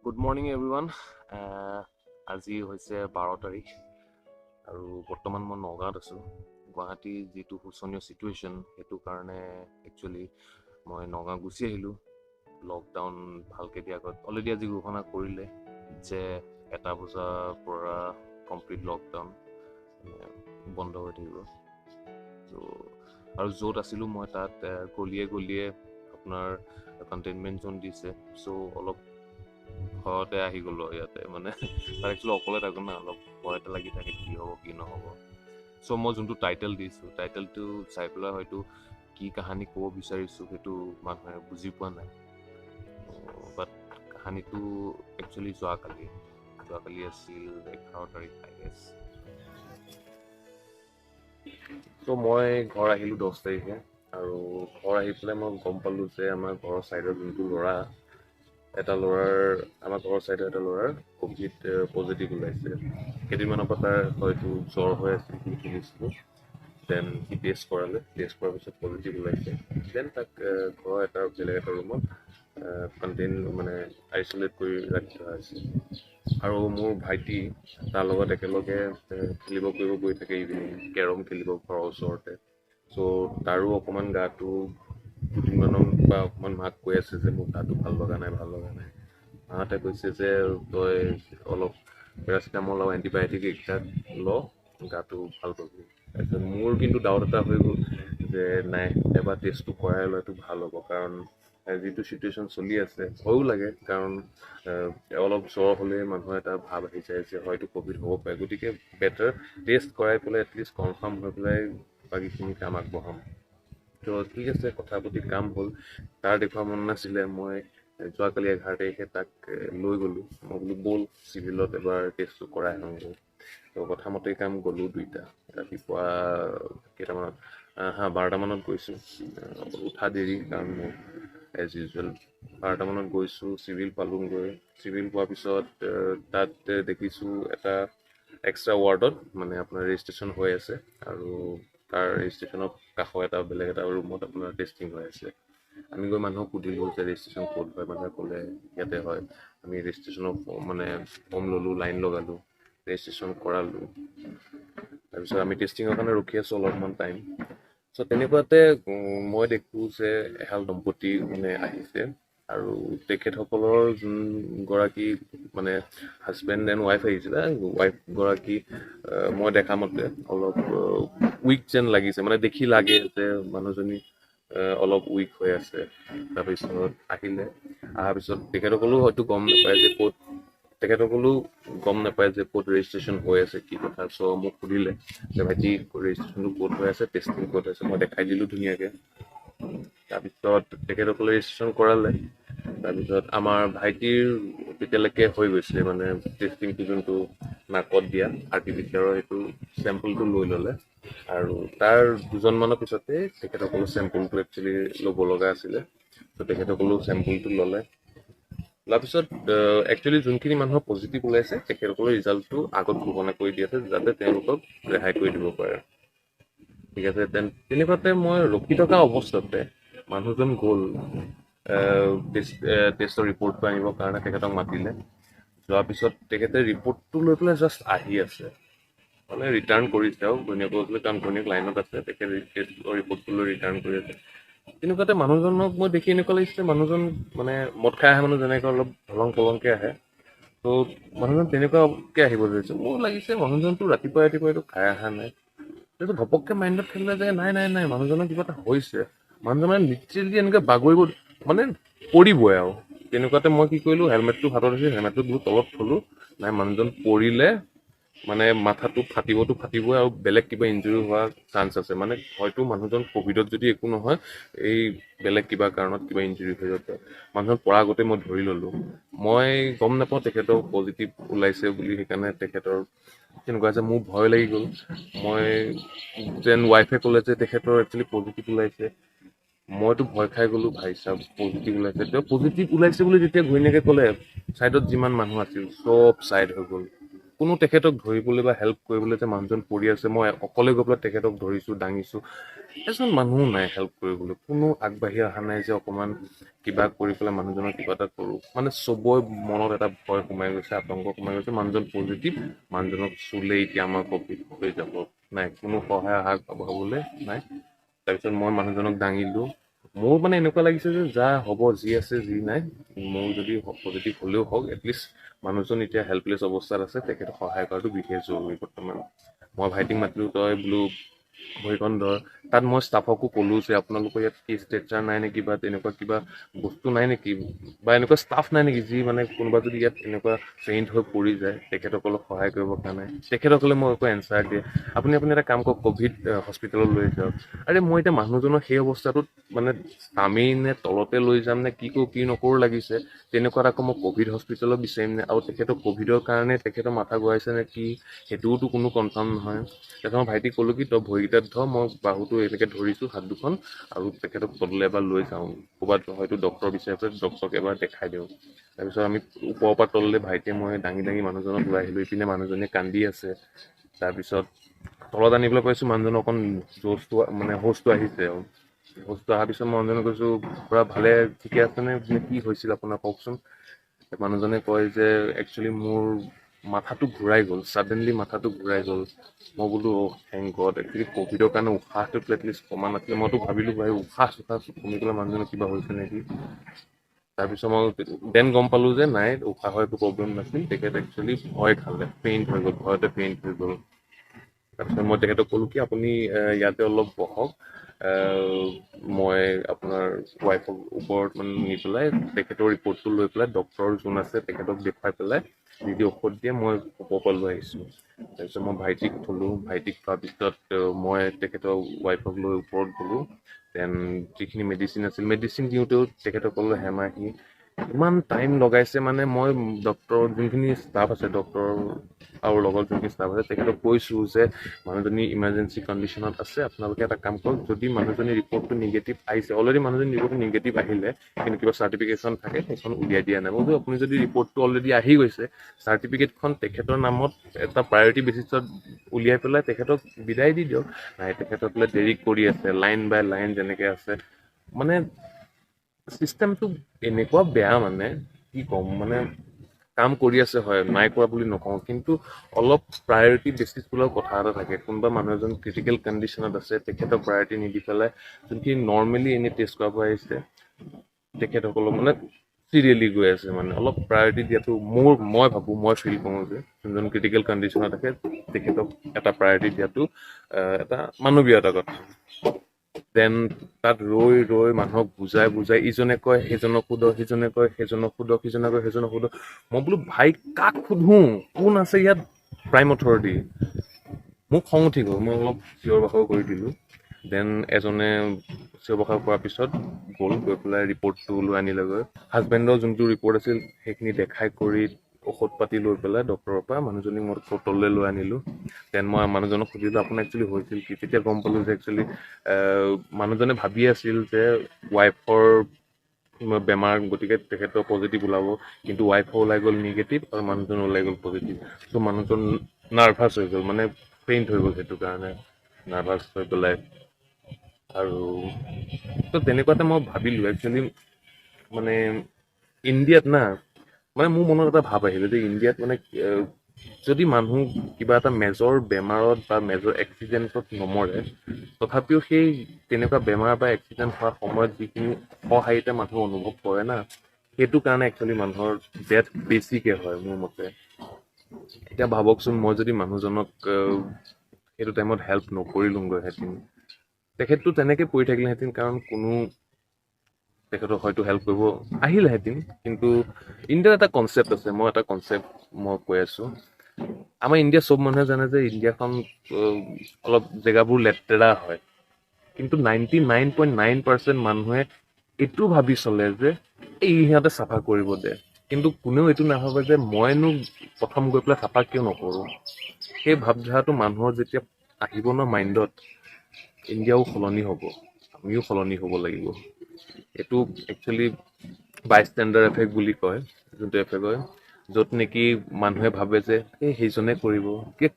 Good morning everyone. আজি হৈছে 12 তাৰিখ আৰু বৰ্তমান মই নগাঁৱত আছোঁ। গুৱাহাটীৰ যিটো শোচনীয় ছিটুৱেশ্যন সেইটো কাৰণে একচুৱেলি মই নগাঁও গুচি আহিলোঁ। লকডাউন ভালকৈ দিয়া আগত অলৰেডি আজি ঘোষণা কৰিলে যে 1 বজাৰ পৰা কমপ্লিট লকডাউন বন্ধ হৈ থাকিব। আৰু য'ত আছিলোঁ মই তাত গলিয়ে গলিয়ে আপোনাৰ কণ্টেইনমেণ্ট জ'ন দিছে। চ' অলপ ঘৰতে আহি গ'লো ইয়াতে, মানে তাত একচুৱেলি অকলে থাকোঁ না, অলপ ভয় এটা লাগি থাকে কি হ'ব কি নহ'ব। চ' মই যোনটো টাইটেল দিছোঁ, টাইটেলটো চাই পেলাই হয়তো কি কাহানী ক'ব বিচাৰিছোঁ সেইটো মানুহে বুজি পোৱা নাই। বাট কাহানীটো একচুৱেলি যোৱাকালি আছিল 11 তাৰিখ আই গেছ। চ' মই ঘৰ আহিলোঁ 10 তাৰিখে আৰু ঘৰ আহি পেলাই মই গম পালোঁ যে আমাৰ ঘৰৰ ছাইডৰ যোনটো ল'ৰা, আমাৰ ঘৰৰ ছাইডৰ এটা ল'ৰাৰ ক'ভিড পজিটিভ ওলাইছে। কেইদিনমানৰ পৰা তাৰ হয়তো জ্বৰ হৈ আছিল শুনিছিলোঁ। দেন সি টেষ্ট কৰালে, টেষ্ট কৰাৰ পিছত পজিটিভ ওলাইছে। দেন তাক ঘৰৰ বেলেগ এটা ৰুমত মানে আইচলেট কৰি ৰাখি থোৱা হৈছে। আৰু মোৰ ভাইটি তাৰ লগত একেলগে খেলিব কৰিব গৈ থাকে, ইভিনিং কেৰম খেলিব ঘৰৰ ওচৰতে। চ' তাৰো অকণমান গাটো দুদিনমানৰ পৰা অকণমান মাক কৈ আছে যে মোৰ গাটো ভাল লগা নাই। মাহঁতে কৈছে যে তই অলপ পেৰাচিটামল আৰু এণ্টিবায়'টিক এইকেইটা ল, গাটো ভাল পাবি। তাৰপিছত মোৰ কিন্তু ডাউট এটা হৈ গ'ল যে নাই, এবাৰ টেষ্টটো কৰাই লোৱাটো ভাল হ'ব, কাৰণ যিটো ছিটুৱেশ্যন চলি আছে ভয়ো লাগে, কাৰণ অলপ জ্বৰ হ'লে মানুহৰ এটা ভাৱ আহি যায় যে হয়তো ক'ভিড হ'ব পাৰে। গতিকে বেটাৰ টেষ্ট কৰাই পেলাই এটলিষ্ট কনফাৰ্ম হৈ পেলাই বাকীখিনি কাম আগবঢ়াম। তো ঠিক আছে, কথা প্ৰতি কাম হ'ল। তাৰ দেখুওৱা মন নাছিলে। মই যোৱাকালি 11 তাৰিখে তাক লৈ গ'লোঁ। মই বোলো ব'ল চিভিলত এবাৰ টেষ্টটো কৰাই আহোঁগৈ। তো কথামতে কাম গ'লোঁ দুইটা। ৰাতিপুৱা কেইটামানত 12টামানত গৈছোঁ। উঠা দেৰি কাৰণ মোৰ এজ ইউজুৱেল। 12টামানত গৈছোঁ, চিভিল পালোঁগৈ। চিভিল পোৱাৰ পিছত তাত দেখিছোঁ এটা এক্সট্ৰা ৱাৰ্ডত মানে আপোনাৰ ৰেজিষ্ট্ৰেশ্যন হৈ আছে, আৰু তাৰ ৰেজিষ্ট্ৰেশ্যনৰ কাষৰ বেলেগ এটা ৰুমত আপোনাৰ টেষ্টিং হৈ আছে। আমি গৈ মানুহক সুধিলোঁ যে ৰেজিষ্ট্ৰেশ্যন ক'ত হয়। মানুহে ক'লে ইয়াতে হয়। আমি ৰেজিষ্ট্ৰেশ্যনৰ মানে ফৰ্ম ল'লোঁ, লাইন লগালোঁ, ৰেজিষ্ট্ৰেশ্যন কৰালোঁ। তাৰপিছত আমি টেষ্টিঙৰ কাৰণে ৰখি আছোঁ অলপমান টাইম। চ' তেনেকুৱাতে মই দেখোঁ যে এহাল দম্পতি মানে আহিছে, আৰু তেখেতসকলৰ যোনগৰাকী মানে হাজবেণ্ড এণ্ড ৱাইফ আহিছিলে, ৱাইফগৰাকী মই দেখা মতে অলপ উইক যেন লাগিছে, মানে দেখি লাগে যে মানুহজনী অলপ উইক হৈ আছে। তাৰপিছত অহাৰ পিছত তেখেতসকলেও হয়তো গম নাপায় যে ক'ত ৰেজিষ্ট্ৰেশ্যন হৈ আছে, কি কথা। চ' মোক সুধিলে যে ভাইটি ৰেজিষ্ট্ৰেশ্যনটো ক'ত হৈ আছে, টেষ্টিং ক'ত হৈছে। মই দেখাই দিলোঁ ধুনীয়াকৈ। তাৰপিছত তেখেতসকলে ৰেজিষ্ট্ৰেশ্যন কৰালে। তাৰপিছত আমাৰ ভাইটিৰ তেতিয়ালৈকে হৈ গৈছিলে, মানে টেষ্টিংটো যোনটো নাকত দিয়া আৰ্টিফিচিয়াৰৰ সেইটো চেম্পলটো লৈ ল'লে। আৰু তাৰ দুজনমানৰ পিছতে তেখেতসকলৰ চেম্পলটো একচুৱেলি ল'ব লগা আছিলে। ত' তেখেতসকলেও চেম্পলটো লোৱাৰ পিছত একচুৱেলি যোনখিনি মানুহৰ পজিটিভ ওলাইছে তেখেতসকলৰ ৰিজাল্টটো আগত ঘোষণা কৰি দি আছে, যাতে তেওঁলোকক ৰেহাই কৰি দিব পাৰে। ঠিক আছে, তেনেকুৱাতে মই ৰখি থকা অৱস্থাতে মানুহজন গ'ল টেষ্টৰ ৰিপৰ্টটো আনিবৰ কাৰণে। তেখেতক মাতিলে। যোৱাৰ পিছত তেখেতে ৰিপৰ্টটো লৈ পেলাই জাষ্ট আহি আছে, মানে ৰিটাৰ্ণ কৰিছে আৰু ঘৈণীয়েকক লৈ, কাৰণ ঘৈণীয়েক লাইনত আছে। তেখেতে টেষ্টৰ ৰিপৰ্টটো লৈ ৰিটাৰ্ণ কৰি আছে। তেনেকুৱাতে মানুহজনক মই দেখি এনেকুৱা লাগিছে মানুহজন মানে মদ খাই অহা মানুহ যেনেকৈ অলপ ধলং পলংকৈ আহে, ত' মানুহজন তেনেকুৱাকৈ আহিব ধৰিছে। মোৰ লাগিছে মানুহজনটো ৰাতিপুৱা এইটো খাই অহা নাই। এইটো ঘপককৈ মাইণ্ডত থাকিলে যে নাই মানুহজনৰ কিবা এটা হৈছে। মানুহজন মানে লিটাৰেলি এনেকৈ বাগৰিব, মানে পৰিবই আৰু। তেনেকুৱাতে মই কি কৰিলোঁ, হেলমেটটো হাতত আছিল, হেলমেটটো তলত থলোঁ। নাই, মানুহজন পৰিলে মানে মাথাটো ফাটিবই, আৰু বেলেগ কিবা ইঞ্জুৰি হোৱাৰ চান্স আছে। মানে হয়তো মানুহজন ক'ভিডত যদি একো নহয়, এই বেলেগ কিবা কাৰণত কিবা ইঞ্জুৰি হৈ যাব পাৰে। মানুহজন পৰা আগতে মই ধৰি ল'লোঁ। মই গম নাপাওঁ তেখেতৰ পজিটিভ ওলাইছে বুলি, সেইকাৰণে তেখেতৰ তেনেকুৱা হৈছে। মোৰ ভয় লাগি গ'ল। মই যেন ৱাইফে ক'লে যে তেখেতৰ একচুৱেলি পজিটিভ ওলাইছে। মইতো ভয় খাই গ'লোঁ, ভাই চাব পজিটিভ ওলাইছে। তেওঁ পজিটিভ ওলাইছে বুলি যেতিয়া ঘৈণীয়েকে ক'লে, ছাইডত যিমান মানুহ আছিল চব ছাইড হৈ গ'ল। কোনো তেখেতক ধৰিবলৈ বা হেল্প কৰিবলৈ যে মানুহজন পৰি আছে, মই অকলে গৈ পেলাই তেখেতক ধৰিছোঁ, দাঙিছোঁ। এজন মানুহ নাই হেল্প কৰিবলৈ, কোনো আগবাঢ়ি অহা নাই যে অকণমান কিবা কৰি পেলাই মানুহজনৰ কিবা এটা কৰোঁ। মানে চবৰে মনত এটা ভয় সোমাই গৈছে, আতংক সোমাই গৈছে, মানুহজন পজিটিভ, মানুহজনক চুলে এতিয়া আমাৰ কভিড হৈ যাব, নাই কোনো সহায় আগবঢ়াবলৈ নাই। তাৰপিছত মই মানুহজনক দাঙিলোঁ। মোৰ মানে এনেকুৱা লাগিছে যে যা হ'ব, যি আছে যি নাই, মোৰ যদি পজিটিভ হ'লেও হওক, এটলিষ্ট মানুহজন এতিয়া হেল্পলেছ অৱস্থাত আছে, তেখেতক সহায় কৰাটো বিশেষ জৰুৰী বৰ্তমান। মই ভাইটিক মাতিলোঁ, তই বোলো ভৰিখন ধৰ। তাত মই ষ্টাফকো ক'লো যে আপোনালোকৰ ইয়াত কি ষ্ট্ৰেচাৰ নাই নেকি, বা তেনেকুৱা কিবা বস্তু নাই নেকি, বা এনেকুৱা ষ্টাফ নাই নেকি যি মানে কোনোবা যদি ইয়াত এনেকুৱা ফেইণ্ট হৈ পৰি যায় তেখেতসকলক সহায় কৰিবৰ কাৰণে। তেখেতসকলে মোক একো এনচাৰ দিয়ে, আপুনি এটা কাম কৰক, ক'ভিড হস্পিটেলত লৈ যাওক। আৰে মই এতিয়া মানুহজনৰ সেই অৱস্থাটোত মানে নামেই নে তলতে লৈ যাম নে কি কৰোঁ কি নকৰোঁ লাগিছে। তেনেকুৱাত আকৌ মই ক'ভিড হস্পিটেলত বিচাৰিম নে, আৰু তেখেতক ক'ভিডৰ কাৰণে তেখেতৰ মাথা ঘূৰাইছে নে কি, সেইটোওতো কোনো কনফাৰ্ম নহয়। তাৰপিছত মই ভাইটিক ক'লোঁ কি তই ভৰিকেইটাত ধৰ, মই বাহুটো এনেকৈ ধৰিছোঁ হাত দুখন, আৰু তেখেতক তললৈ এবাৰ লৈ যাওঁ, ক'ৰবাত হয়তো ডক্তৰ বিচাৰি পেলাই ডক্তৰক এবাৰ দেখাই দিওঁ। তাৰপিছত আমি ওপৰৰ পৰা তললৈ ভাইটিয়ে মই দাঙি মানুহজনক লৈ আহিলোঁ। ইপিনে মানুহজনীয়ে কান্দি আছে। তাৰপিছত তলত আনিবলৈ পাইছোঁ, মানুহজনৰ অকণ জোচটো মানে হোচটো আহিছে আৰু। হোচটো অহাৰ পিছত মই মানুহজনক কৈছোঁ, পুৰা ভালে ঠিকে আছেনে, কি হৈছিল আপোনাৰ কওকচোন। মানুহজনে কয় যে একচুৱেলি মোৰ মাথাটো ঘূৰাই গ'ল, ছাডেনলি মাথাটো ঘূৰাই গ'ল। মই বোলো থেংক গড, একচুৱেলি ক'ভিডৰ কাৰণে উশাহটো এটলিষ্ট কমা নাছিলে। মইতো ভাবিলোঁ ভাই উশাহ চুশাহ কমি পেলাই মানুহজনৰ কিবা হৈছে নেকি। তাৰপিছত মই দেন গম পালোঁ যে নাই, উশাহৰ একো প্ৰব্লেম নাছিল, তেখেত একচুৱেলি ভয় খালে, পেইণ্ট হৈ গ'ল, ভয়তে পেইণ্ট হৈ গ'ল। তাৰপিছত মই তেখেতক ক'লোঁ কি আপুনি ইয়াতে অলপ বহক, মই আপোনাৰ ৱাইফক ওপৰত মানে নি পেলাই তেখেতৰ ৰিপৰ্টটো লৈ পেলাই ডক্টৰ যোন আছে তেখেতক দেখুৱাই পেলাই যি ঔষধ দিয়ে মই ওপৰৰ পৰা লৈ আহিছোঁ। তাৰপিছত মই ভাইটিক থলোঁ, ভাইটিক থোৱাৰ পিছত মই তেখেতৰ ৱাইফক লৈ ওপৰত গ'লোঁ। দেন যিখিনি মেডিচিন আছিল, মেডিচিন দিওঁতেও তেখেতসকলৰ হেমাহি ইমান টাইম লগাইছে। মানে মই ডক্টৰৰ যোনখিনি ষ্টাফ আছে, ডক্টৰ আৰু লগত যোনখিনি ষ্টাফ আছে, তেখেতক কৈছোঁ যে মানুহজনী ইমাৰ্জেঞ্চি কণ্ডিশ্যনত আছে, আপোনালোকে এটা কাম কৰক, যদি মানুহজনীৰ ৰিপৰ্টটো নিগেটিভ আহিছে, অলৰেডি মানুহজনীৰ ৰিপৰ্টটো নিগেটিভ আহিলে, কিন্তু কিবা চাৰ্টিফিকেশ্যন থাকে সেইখন উলিয়াই দিয়া নাই। মই বোলো আপুনি যদি ৰিপৰ্টটো অলৰেডি আহি গৈছে, চাৰ্টিফিকেটখন তেখেতৰ নামত এটা প্ৰায়ৰিটি বেচিছত উলিয়াই পেলাই তেখেতক বিদায় দি দিয়ক। নাই, তেখেতসকলে দেৰি কৰি আছে, লাইন বাই লাইন যেনেকৈ আছে। মানে চিষ্টেমটো এনেকুৱা বেয়া, মানে কি ক'ম, মানে কাম কৰি আছে হয়, নাই কৰা বুলি নকওঁ, কিন্তু অলপ প্ৰায়ৰিটি বেচিছবোৰৰ কথা এটা থাকে। কোনোবা মানুহ এজন ক্ৰিটিকেল কণ্ডিশ্যনত আছে, তেখেতক প্ৰায়ৰিটি নিদি পেলাই যোনখিনি নৰ্মেলি এনেই টেষ্ট কৰাব আহিছে তেখেতসকলক মানে চিৰিয়েলি গৈ আছে। মানে অলপ প্ৰায়ৰিটি দিয়াটো মই ভাবোঁ, মই ফিল কৰোঁ যে যোনজন ক্ৰিটিকেল কণ্ডিশ্যনত থাকে তেখেতক এটা প্ৰায়ৰিটি দিয়াটো এটা মানৱীয়তাৰ কথা। দেন তাত ৰৈ মানুহক বুজাই ইজনে কয় সেইজনক সোধ, সিজনে কয় সেইজনক সোধ, সিজনে কয় সেইজনক সোধ। মই বোলো ভাই কাক সোধোঁ, কোন আছে ইয়াত প্ৰাইম অথৰিটি। মোক খং উঠি গ'ল, মই অলপ চিঞৰ বাখৰ কৰি দিলোঁ। দেন এজনে চিঞৰ বাখৰ কৰাৰ পিছত গৈ পেলাই ৰিপৰ্টটো লৈ আনিলেগৈ। হাজবেণ্ডৰ যোনটো ৰিপৰ্ট আছিল সেইখিনি দেখাই কৰি ঔষধ পাতি লৈ পেলাই ডক্টৰৰ পৰা মানুহজনীক মই তললৈ লৈ আনিলোঁ। দেন মই মানুহজনক সুধিলোঁ আপোনাৰ একচুৱেলি হৈছিল কি। তেতিয়া গম পালোঁ যে একচুৱেলি মানুহজনে ভাবি আছিল যে ৱাইফৰ বেমাৰ, গতিকে তেখেতৰ পজিটিভ ওলাব, কিন্তু ৱাইফৰ ওলাই গ'ল নিগেটিভ আৰু মানুহজন ওলাই গ'ল পজিটিভ। চ' মানুহজন নাৰ্ভাছ হৈ গ'ল, মানে পেইণ্ট হৈ গ'ল, সেইটো কাৰণে নাৰ্ভাছ হৈ পেলাই। আৰু তো তেনেকুৱাতে মই ভাবিলোঁ একচুৱেলি মানে ইণ্ডিয়াত না, মানে মোৰ মনত এটা ভাৱ আহিলে যে ইণ্ডিয়াত মানে যদি মানুহ কিবা এটা মেজৰ বেমাৰত বা মেজৰ এক্সিডেণ্টত নমৰে, তথাপিও সেই তেনেকুৱা বেমাৰ বা এক্সিডেণ্ট হোৱাৰ সময়ত যিখিনি সহায়তা মানুহ অনুভৱ কৰে না, সেইটো কাৰণে একচুৱেলি মানুহৰ ডেথ বেছিকৈ হয় মোৰ মতে। এতিয়া ভাবকচোন, মই যদি মানুহজনক সেইটো টাইমত হেল্প নকৰিলোঁগৈহেঁতেন, তেখেতটো তেনেকৈ পৰি থাকিলেহেঁতেন, কাৰণ কোনো তেখেতক হয়তো হেল্প কৰিব আহিলেহেঁতেন। কিন্তু ইণ্ডিয়াৰ এটা কনচেপ্ট আছে, মই এটা কনচেপ্ট মই কৈ আছোঁ। আমাৰ ইণ্ডিয়া চব মানুহে জানে যে ইণ্ডিয়াখন অলপ জেগাবোৰ লেতেৰা হয়, কিন্তু 99.9% মানুহে এইটো ভাবি চলে যে এই সিহঁতে চাফা কৰিব দে, কিন্তু কোনেও এইটো নাভাবে যে মইনো প্ৰথম গৈ পেলাই চাফা কিয় নকৰোঁ। সেই ভাৱধাৰাটো মানুহৰ যেতিয়া আহিব ন মাইণ্ডত, ইণ্ডিয়াও সলনি হ'ব, আমিও সলনি হ'ব লাগিব। এইটো একচুৱেলি বাইষ্টেণ্ডাৰ এফেক্ট বুলি কয়, যোনটো এফেক্ট হয়। য'ত নেকি মানুহে ভাবে যে এই সেইজনে কৰিব।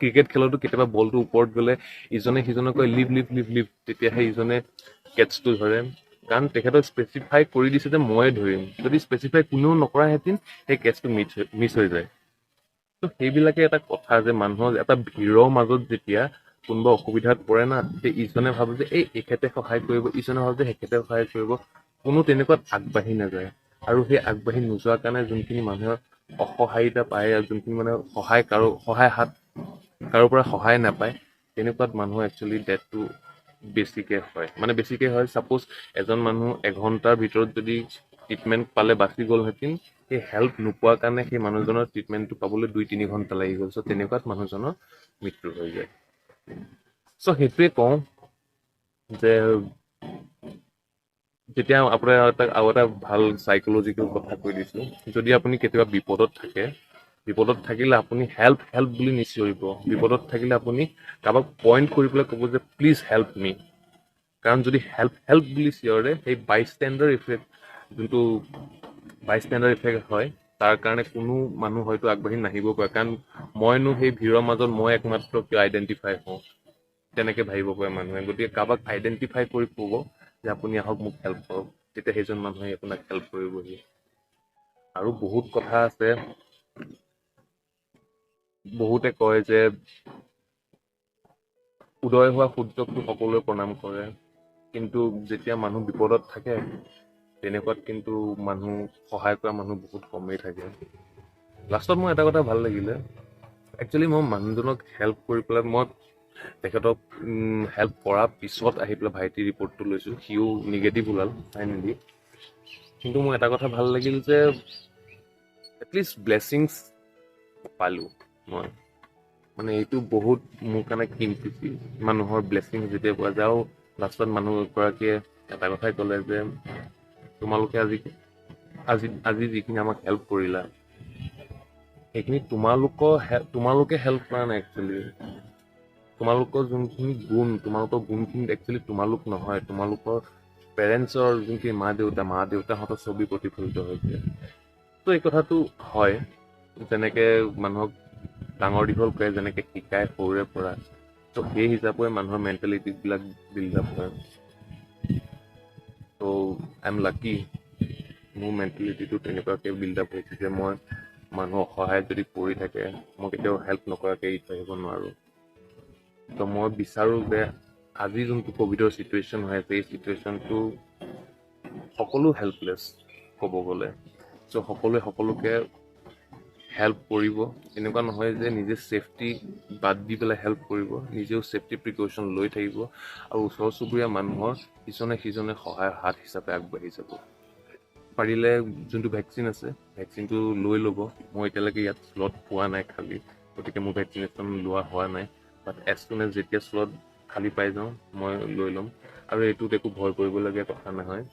ক্ৰিকেট খেলতো কেতিয়াবা বলটো ওপৰত গ'লে ইজনে সিজনক কয় লিভ লিভ লিভ লিভ, তেতিয়াহে ইজনে কেটচটো ধৰে। কাৰণ তেখেতক স্পেচিফাই কৰি দিছে যে ময়ে ধৰিম। যদি স্পেচিফাই কোনেও নকৰাহেঁতেন সেই কেটচটো মিছ হৈ যায়। তো সেইবিলাকে এটা কথা যে মানুহৰ এটা ভিৰৰ মাজত যেতিয়া কোনোবা অসুবিধাত পৰে না, তেতিয়া ইজনে ভাবে যে এখেতে সহায় কৰিব, ইজনে ভাবে যে সেখেতে সহায় কৰিব। কোনো তেনেকুৱাত আগবাঢ়ি নাযায়। আৰু সেই আগবাঢ়ি নোযোৱাৰ কাৰণে যোনখিনি মানুহৰ অসহায়িতা পায়, আৰু যোনখিনি মানে কাৰো পৰা সহায় নাপায়, তেনেকুৱাত মানুহৰ একচুৱেলি ডেথটো বেছিকে হয়। মানে বেছিকে হয়, ছাপ'জ এজন মানুহ এঘণ্টাৰ ভিতৰত যদি ট্ৰিটমেণ্ট পালে বাচি গ'লহেঁতেন, সেই হেল্প নোপোৱাৰ কাৰণে সেই মানুহজনৰ ট্ৰিটমেণ্টটো পাবলৈ 2-3 ঘণ্টা লাগি গ'ল। চ' তেনেকুৱাত মানুহজনৰ মৃত্যু হৈ যায়। চ' সেইটোৱে কওঁ যে যেতিয়া আপোনাৰ আৰু এটা ভাল চাইকলজিকেল কথা কৈ দিছোঁ, যদি আপুনি কেতিয়াবা বিপদত থাকে, বিপদত থাকিলে আপুনি হেল্প বুলি নিচিঞৰিব। বিপদত থাকিলে আপুনি কাৰোবাক পইণ্ট কৰি পেলাই ক'ব যে প্লিজ হেল্প মি। কাৰণ যদি হেল্প বুলি চিঞৰে, সেই বাইষ্টেণ্ডাৰ ইফেক্ট হয়, তাৰ কাৰণে কোনো মানুহ হয়তো আগবাঢ়ি নাহিব পাৰে। কাৰণ মইনো সেই ভিৰৰ মাজত মই একমাত্ৰ কিয় আইডেণ্টিফাই হওঁ, তেনেকে ভাবিব পাৰে মানুহে। গতিকে কাৰোবাক আইডেণ্টিফাই কৰি ক'ব যে আপুনি আহক মোক হেল্প কৰক, তেতিয়া সেইজন মানুহে আপোনাক হেল্প কৰিবহি। আৰু বহুত কথা আছে। বহুতে কয় যে উদয় হোৱা সূৰ্যকটো সকলোৱে প্ৰণাম কৰে, কিন্তু যেতিয়া মানুহ বিপদত থাকে, তেনেকুৱাত কিন্তু সহায় কৰা মানুহ বহুত কমেই থাকে। লাষ্টত মোৰ এটা কথা ভাল লাগিলে, একচুৱেলি মই মানুহজনক হেল্প কৰি পেলাই মই তেখেতক হেল্প কৰাৰ পিছত আহি পেলাই ভাইটিৰ ৰিপৰ্টটো লৈছোঁ। সিও নিগেটিভ ওলাল, চাই মেলি। কিন্তু মোৰ এটা কথা ভাল লাগিল যে এটলিষ্ট ব্লেছিংছ পালোঁ মই। মানে এইটো বহুত মোৰ কাৰণে কিমতি। মানুহৰ ব্লেছিং যেতিয়া পোৱা যায়, আৰু লাষ্টত মানুহগৰাকীয়ে এটা কথাই ক'লে যে তোমালোকে আজি যিখিনি আমাক হেল্প কৰিলা, সেইখিনি তোমালোকে হেল্প কৰা নাই একচুৱেলি। তোমালোকৰ যোনখিনি তোমালোকৰ গুণখিনিত একচুৱেলি তোমালোক নহয়, তোমালোকৰ পেৰেণ্টছৰ যোনখিনি মা-দেউতাহঁতৰ ছবি প্ৰতিফলিত হৈছে। ত' এই কথাটো হয়, যেনেকে মানুহক ডাঙৰ দীঘল কৰে, যেনেকে শিকায় সৰুৰে পৰা, ত' সেই হিচাপে মানুহৰ মেণ্টেলিটিবিলাক বিল্ড আপ হয়। ত' আই এম লাকি, মোৰ মেণ্টেলিটিটো তেনেকুৱাকে বিল্ড আপ হৈছে যে মই মানুহৰ সহায়ত যদি পৰি থাকে, মই কেতিয়াও হেল্প নকৰাকৈ এৰি থৈ আহিব নোৱাৰোঁ। ত' মই বিচাৰোঁ যে আজি যোনটো ক'ভিডৰ চিটুৱেশ্যন হৈ আছে, এই চিটুৱেশ্যনটো সকলো হেল্পলেছ ক'ব গ'লে। চ' সকলোৱে সকলোকে হেল্প কৰিব। এনেকুৱা নহয় যে নিজে ছেফটি বাদ দি পেলাই হেল্প কৰিব, নিজেও ছেফটি প্ৰিকশ্যন লৈ থাকিব, আৰু ওচৰ চুবুৰীয়া মানুহৰ ইজনে সহায়ৰ হাত হিচাপে আগবাঢ়ি যাব। পাৰিলে যোনটো ভেকচিন আছে, ভেকচিনটো লৈ ল'ব। মই এতিয়ালৈকে ইয়াত শ্লট পোৱা নাই খালী, গতিকে মোৰ ভেকচিনেশ্যন লোৱা হোৱা নাই। বাট এজ চুন এজ যেতিয়া শ্লট খালী পাই যাওঁ, মই লৈ ল'ম। আৰু এইটোত একো ভয় কৰিবলগীয়া কথা নহয়।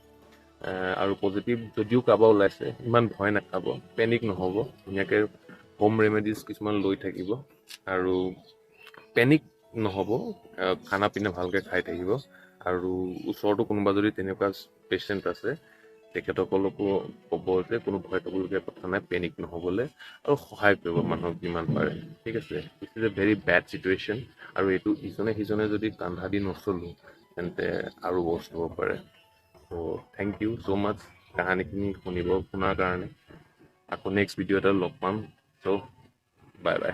আৰু পজিটিভ যদিও কাৰোবাৰ ওলাইছে, ইমান ভয় নাখাব, পেনিক নহ'ব। ধুনীয়াকৈ হোম ৰেমেডিজ কিছুমান লৈ থাকিব, আৰু পেনিক নহ'ব। খানা পিনা ভালকৈ খাই থাকিব, আৰু ওচৰতো কোনোবা যদি তেনেকুৱা পেচেণ্ট আছে, তেখেতসকলকো ক'ব যে কোনো ভয় খাবলগীয়া কথা নাই, পেনিক নহ'বলৈ, আৰু সহায় কৰিব মানুহক যিমান পাৰে। ঠিক আছে, this is a very bed situation, আৰু এইটো ইজনে সিজনে যদি কান্ধা দি নচলোঁ, তেন্তে আৰু বস্তু হ'ব পাৰে। ত' থেংক ইউ ছ' মাছ কাহানীখিনি শুনাৰ কাৰণে। আকৌ নেক্সট ভিডিঅ' এটা লগ পাম। চ' বাই বাই।